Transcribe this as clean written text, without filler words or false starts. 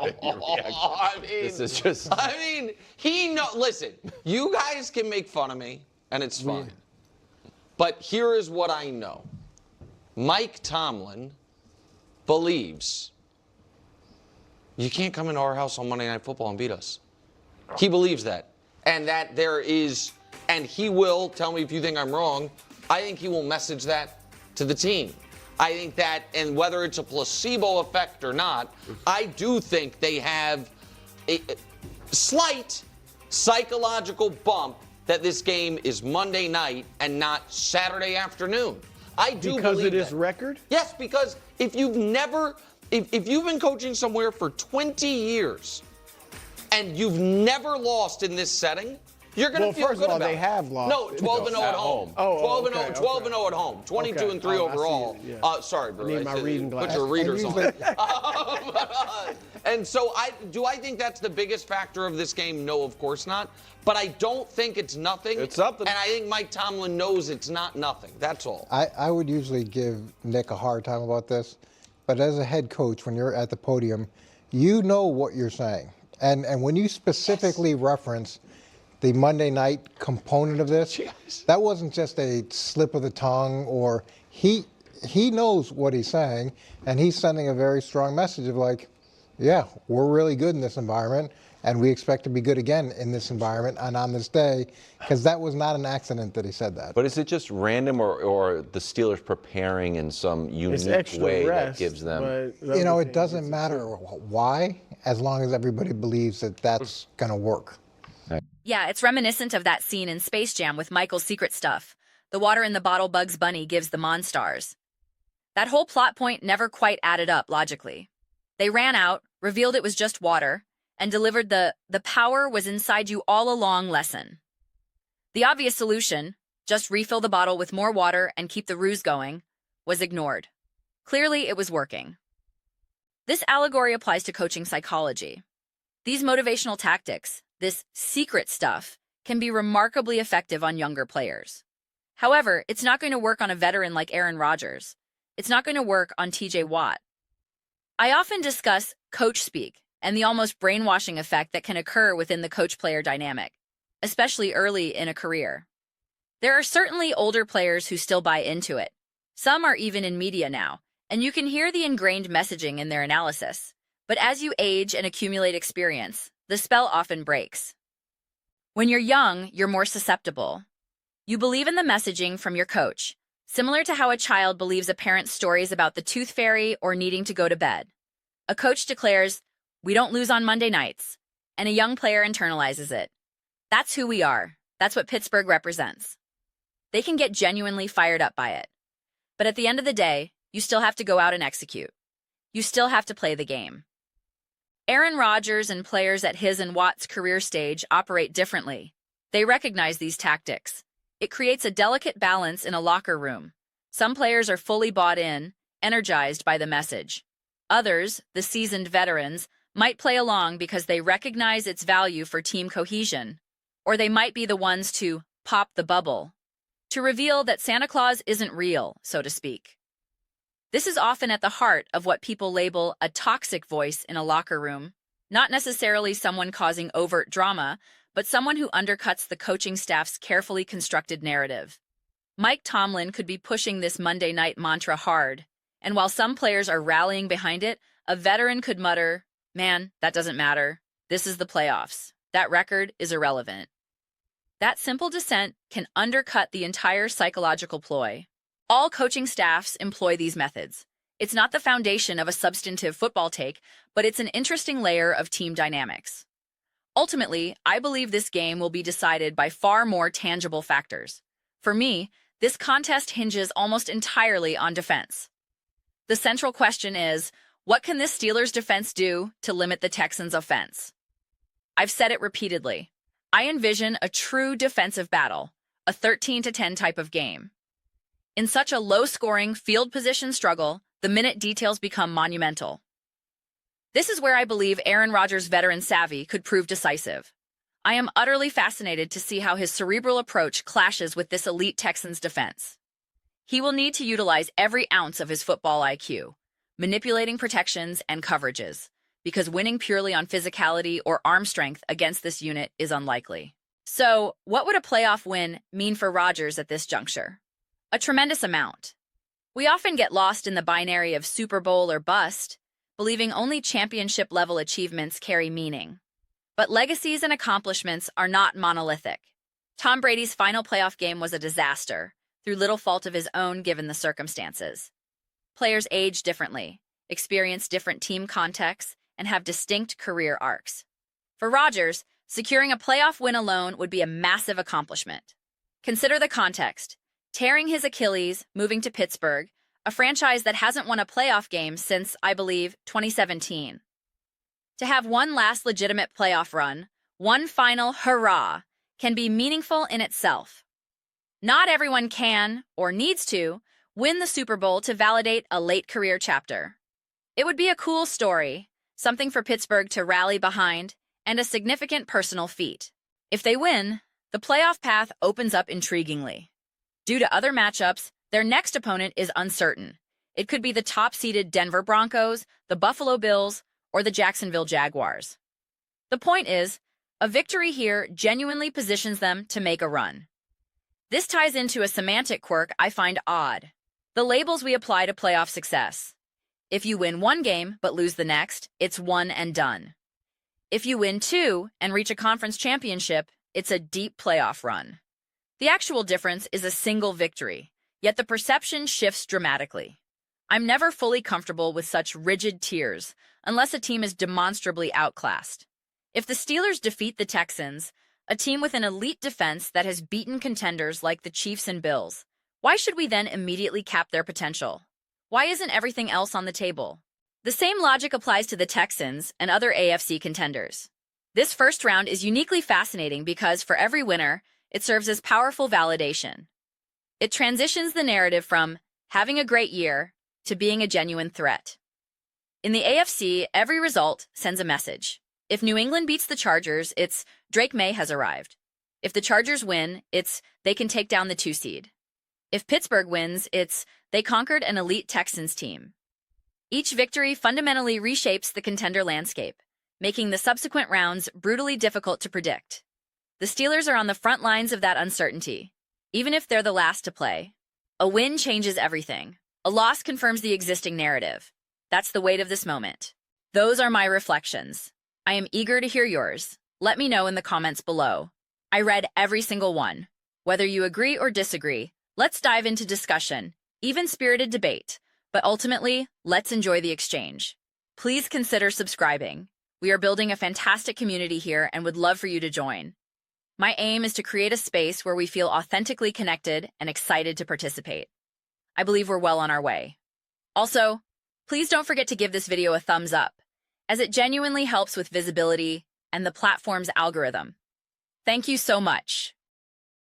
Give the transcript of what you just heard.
I mean, this is just. I mean, listen, you guys can make fun of me, and it's fine. But here is what I know. Mike Tomlin believes you can't come into our house on Monday Night Football and beat us. He believes that. And that there is, and he will, tell me if you think I'm wrong, I think he will message that to the team. I think that, and whether it's a placebo effect or not, I do think they have a slight psychological bump that this game is Monday night and not Saturday afternoon. I do because believe it is that. record? Yes, because if you've been coaching somewhere for 20 years and you've never lost in this setting, you're going to feel good about it. Well, first of all, they have lost. No, 12-0 at home. Oh, 12-0 at home. 2-2-3 overall. Sorry, bro. I need my reading Put glasses. your readers on. And so I think that's the biggest factor of this game? No, of course not. But I don't think it's nothing. It's something. And I think Mike Tomlin knows it's not nothing. That's all. I would usually give Nick a hard time about this, but as a head coach, when you're at the podium, you know what you're saying. And when you specifically reference the Monday night component of this, that wasn't just a slip of the tongue, or he knows what he's saying, and he's sending a very strong message of like, yeah, we're really good in this environment, and we expect to be good again in this environment and on this day, because that was not an accident that he said that. But is it just random, or the Steelers preparing in some unique way that gives them? It doesn't matter why, as long as everybody believes that that's going to work. Yeah, it's reminiscent of that scene in Space Jam with Michael's secret stuff. The water in the bottle Bugs Bunny gives the Monstars. That whole plot point never quite added up logically. They ran out, revealed it was just water, and delivered the power was inside you all along lesson. The obvious solution, just refill the bottle with more water and keep the ruse going, was ignored. Clearly, it was working. This allegory applies to coaching psychology. These motivational tactics, this secret stuff, can be remarkably effective on younger players. However, it's not going to work on a veteran like Aaron Rodgers. It's not going to work on TJ Watt. I often discuss coach speak and the almost brainwashing effect that can occur within the coach-player dynamic, especially early in a career. There are certainly older players who still buy into it. Some are even in media now, and you can hear the ingrained messaging in their analysis. But as you age and accumulate experience, the spell often breaks. When you're young, you're more susceptible. You believe in the messaging from your coach, similar to how a child believes a parent's stories about the tooth fairy or needing to go to bed. A coach declares, "We don't lose on Monday nights," and a young player internalizes it. That's who we are. That's what Pittsburgh represents. They can get genuinely fired up by it. But at the end of the day, you still have to go out and execute. You still have to play the game. Aaron Rodgers and players at his and Watt's career stage operate differently. They recognize these tactics. It creates a delicate balance in a locker room. Some players are fully bought in, energized by the message. Others, the seasoned veterans, might play along because they recognize its value for team cohesion. Or they might be the ones to pop the bubble, to reveal that Santa Claus isn't real, so to speak. This is often at the heart of what people label a toxic voice in a locker room, not necessarily someone causing overt drama, but someone who undercuts the coaching staff's carefully constructed narrative. Mike Tomlin could be pushing this Monday night mantra hard, and while some players are rallying behind it, a veteran could mutter, "Man, that doesn't matter. This is the playoffs. That record is irrelevant." That simple dissent can undercut the entire psychological ploy. All coaching staffs employ these methods. It's not the foundation of a substantive football take, but it's an interesting layer of team dynamics. Ultimately, I believe this game will be decided by far more tangible factors. For me, this contest hinges almost entirely on defense. The central question is, what can this Steelers defense do to limit the Texans' offense? I've said it repeatedly. I envision a true defensive battle, a 13-10 type of game. In such a low-scoring field position struggle, the minute details become monumental. This is where I believe Aaron Rodgers' veteran savvy could prove decisive. I am utterly fascinated to see how his cerebral approach clashes with this elite Texans defense. He will need to utilize every ounce of his football IQ, manipulating protections and coverages, because winning purely on physicality or arm strength against this unit is unlikely. So, what would a playoff win mean for Rodgers at this juncture? A tremendous amount. We often get lost in the binary of Super Bowl or bust, believing only championship-level achievements carry meaning. But legacies and accomplishments are not monolithic. Tom Brady's final playoff game was a disaster, through little fault of his own given the circumstances. Players age differently, experience different team contexts, and have distinct career arcs. For Rodgers, securing a playoff win alone would be a massive accomplishment. Consider the context. Tearing his Achilles, moving to Pittsburgh, a franchise that hasn't won a playoff game since, I believe, 2017. To have one last legitimate playoff run, one final hurrah, can be meaningful in itself. Not everyone can, or needs to, win the Super Bowl to validate a late career chapter. It would be a cool story, something for Pittsburgh to rally behind, and a significant personal feat. If they win, the playoff path opens up intriguingly. Due to other matchups, their next opponent is uncertain. It could be the top-seeded Denver Broncos, the Buffalo Bills, or the Jacksonville Jaguars. The point is, a victory here genuinely positions them to make a run. This ties into a semantic quirk I find odd: the labels we apply to playoff success. If you win one game but lose the next, it's one and done. If you win two and reach a conference championship, it's a deep playoff run. The actual difference is a single victory, yet the perception shifts dramatically. I'm never fully comfortable with such rigid tiers unless a team is demonstrably outclassed. If the Steelers defeat the Texans, a team with an elite defense that has beaten contenders like the Chiefs and Bills, why should we then immediately cap their potential? Why isn't everything else on the table? The same logic applies to the Texans and other AFC contenders. This first round is uniquely fascinating because for every winner, it serves as powerful validation. It transitions the narrative from having a great year to being a genuine threat. In the AFC, every result sends a message. If New England beats the Chargers, it's Drake May has arrived. If the Chargers win, it's they can take down the 2 seed. If Pittsburgh wins, it's they conquered an elite Texans team. Each victory fundamentally reshapes the contender landscape, making the subsequent rounds brutally difficult to predict. The Steelers are on the front lines of that uncertainty, even if they're the last to play. A win changes everything. A loss confirms the existing narrative. That's the weight of this moment. Those are my reflections. I am eager to hear yours. Let me know in the comments below. I read every single one. Whether you agree or disagree, let's dive into discussion, even spirited debate. But ultimately, let's enjoy the exchange. Please consider subscribing. We are building a fantastic community here and would love for you to join. My aim is to create a space where we feel authentically connected and excited to participate. I believe we're well on our way. Also, please don't forget to give this video a thumbs up, as it genuinely helps with visibility and the platform's algorithm. Thank you so much.